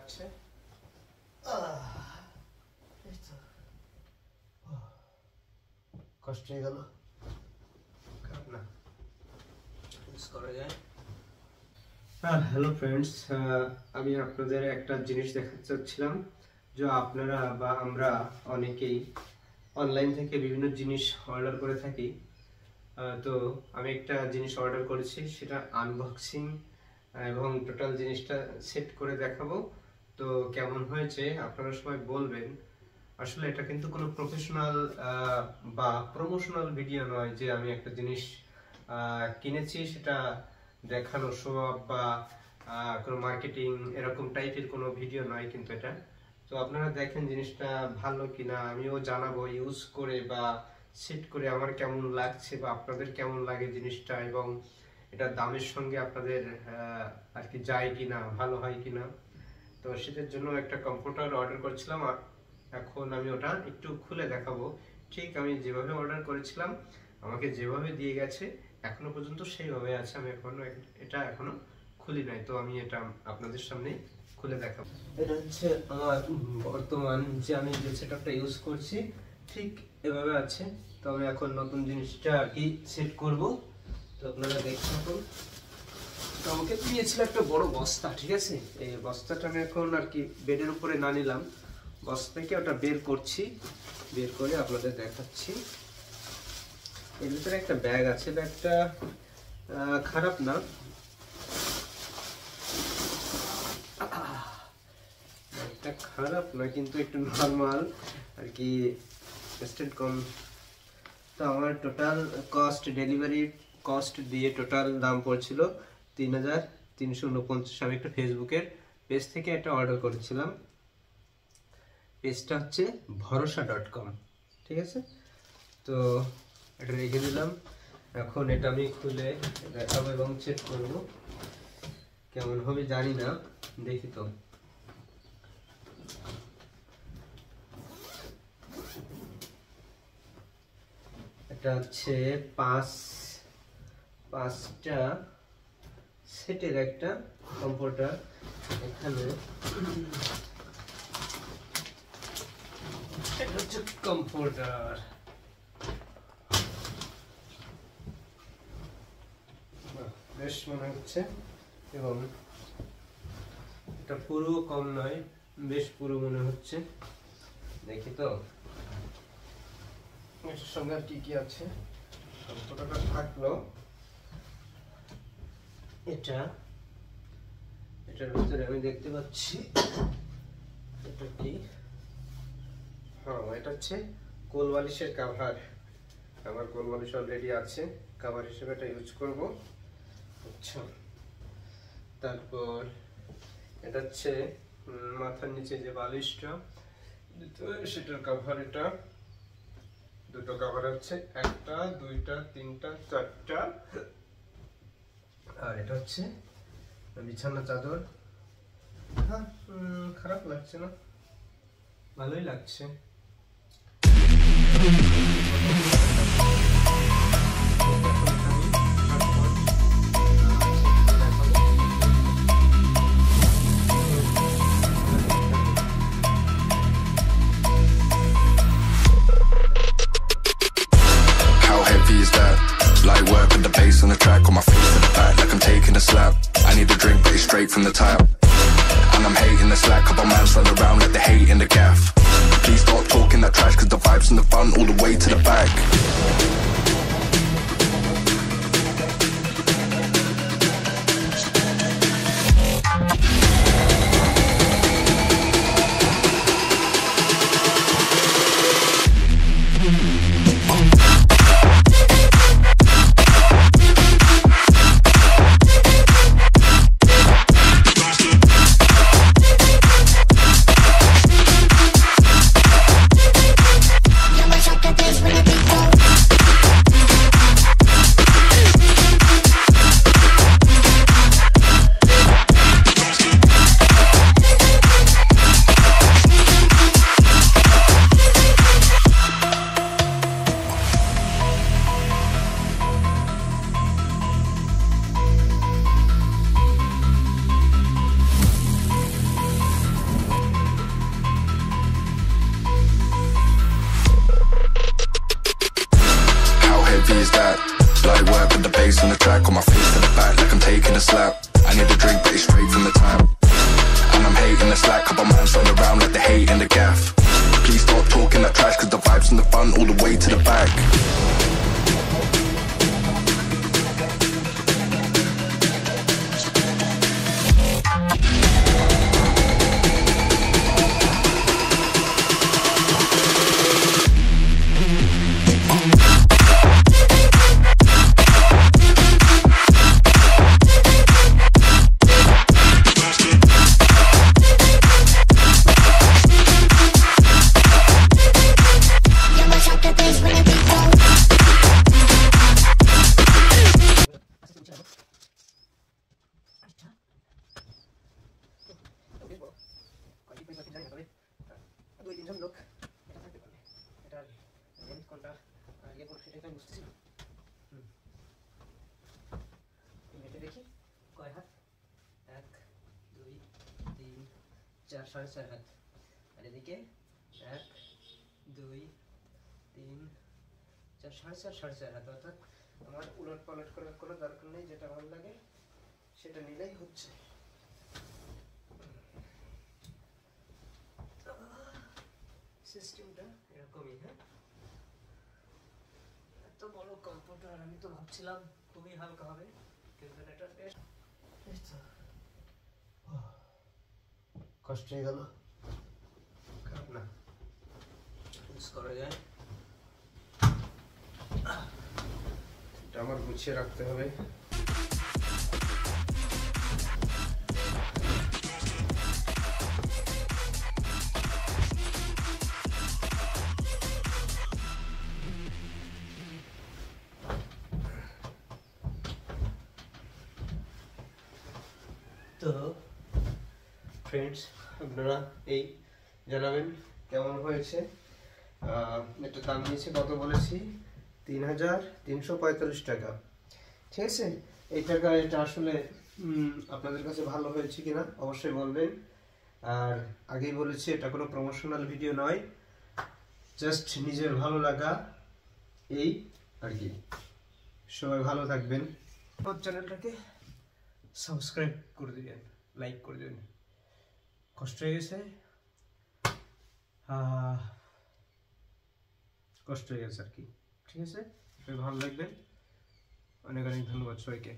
লাগছে। কষ্ট হয়ে গেল, খারাপ না, ইউজ করা যায়। হ্যালো ফ্রেন্ডস, আমি আপনাদের একটা জিনিস দেখাতে চাচ্ছিলাম যে আপনারা বা আমরা অনেকেই অনলাইন থেকে বিভিন্ন জিনিস অর্ডার করে থাকি। তো আমি একটা জিনিস অর্ডার করেছি, সেটা আনবক্সিং এবং টোটাল জিনিসটা সেট করে দেখাবো। তো কেমন হয়েছে আপনারা সবাই বলবেন। আসলে এটা কিন্তু কোনো প্রফেশনাল বা প্রমোশনাল ভিডিও নয় যে আমি একটা জিনিস কিনেছি সেটা দেখানো, শো অফ বা কোনো মার্কেটিং এরকম টাইপের কোনো ভিডিও নয় কিন্তু এটা। তো আপনারা দেখেন জিনিসটা ভালো কিনা, আমিও জানাবো ইউজ করে বা সেট করে আমার কেমন লাগছে বা আপনাদের কেমন লাগে জিনিসটা, এবং এটা দামের সঙ্গে আপনাদের আর কি যায় কিনা, ভালো হয় কিনা। তো সেটার জন্য একটা কম্পিউটার অর্ডার করেছিলাম, এখন আমি ওটা একটু খুলে দেখাবো। ঠিক আমি যেভাবে অর্ডার করেছিলাম আমাকে যেভাবে দিয়ে গেছে এখনো পর্যন্ত সেইভাবে আছে। আমি এখনো খুলি নাই, তো আমি এটা আপনাদের সামনে খুলে দেখাবো। এটা হচ্ছে আমার বর্তমান যে আমি যে সেটআপটা ইউজ করছি, ঠিক এভাবে আছে। তো আমি এখন নতুন জিনিসটা আর কি সেট করব। তো আপনারা দেখতে থাকুন। তো আমাকে দিয়েছিল একটা বড় বস্তা, ঠিক আছে। এই বস্তাটা আমি এখন আর কি বেডের উপরে না নিলাম, বস্তা থেকে ওটা বের করছি, বের করে আপনাদের দেখাচ্ছি। এর ভিতরে একটা ব্যাগ আছে, ব্যাগটা খারাপ না, ব্যাগটা খারাপ না কিন্তু একটু নর্মাল আর কি, স্ট্যান্ড কম। তো আমার টোটাল কস্ট, ডেলিভারি কস্ট দিয়ে টোটাল দাম পড়ছিল 3349। আমি একটা ফেসবুকের পেজ থেকে এটা অর্ডার করেছিলাম। পেজটা হচ্ছে ভরসা.com, ঠিক আছে। তো এটা রেখে দিলাম। এখন এটা আমি খুলে দেখাবো এবং চেক করব কেমন হবে জানি না, দেখি। তো এটা হচ্ছে পাঁচটা সেটের একটা কম্পিউটার। এখানে এটা হচ্ছে কম্পিউটার, বেশ মনে হচ্ছে, এবং এটা পুরো কম নয়, বেশ পুরো মনে হচ্ছে। দেখি তো এর সঙ্গে আর কি কি আছে। কম্পিউটারটা থাকলো, এটার ভিতরে আমি দেখতে পাচ্ছি এটা কি। হ্যাঁ, এটা হচ্ছে কোল বালিশের কভার। আমার কোল বালিশ অলরেডি আছে, কভার হিসেবে এটা ইউজ করব। আচ্ছা, তারপর এটা হচ্ছে মাথার নিচে যে বালিশটা সেটার কভার। এটা দুটো কভার আছে, একটা, দুইটা, তিনটা, চারটা। আর এটা হচ্ছে বিছানা চাদর। হ্যাঁ, খারাপ লাগছে না, ভালোই লাগছে। Light work with the bass on the track, on my face to the back like I'm taking a slap. I need a drink but it's straight from the tap, and I'm hating the slack. Couple man run around like they hate in the gaff. Please stop talking that trash, cause the vibes in the front all the way to the back. When I beat go on the track, on my face to the back like I'm taking a slap. I need a drink, but it's straight from the tap. And I'm hating the slack, couple man on around like they hate in the gaff. Please stop talking that trash, cause the vibes in the front all the way to the back. দেখি কয় হাত 1 2 3 4 4.5 হাত আর এদিকে 1 2 3 4 4.5 হাত অর্থাৎ আমার উলট পালট করার কোনো দরকার নেই যেটা ভালো লাগে সেটা নিলেই হচ্ছে সিস্টেমটা এরকমই হ্যাঁ এত বড় কম্পিউটার আমি তো ভাবছিলাম খুবই হালকা হবে কিন্তু এটা বেশ কষ্ট হয়ে গেল খারাপ না ইউজ করা যায় এটা আমার গুছিয়ে রাখতে হবে তো ফ্রেন্ডস আপনারা এই জানাবেন কেমন হয়েছে এটা দাম নিয়েছে কত বলেছি 3,345 টাকা ঠিক আছে এই টাকা এটা আসলে আপনাদের কাছে ভালো হয়েছে কিনা অবশ্যই বলবেন আর আগেই বলেছি এটা কোনো প্রমোশনাল ভিডিও নয় জাস্ট নিজের ভালো লাগা এই আর কি সবাই ভালো থাকবেন আমার চ্যানেলটাকে সাবস্ক্রাইব করে দিবেন লাইক করে দিবেন কষ্ট হয়ে গেছে আর কি ঠিক আছে সবাই ভালো লাগবেন অনেক অনেক ধন্যবাদ সবাইকে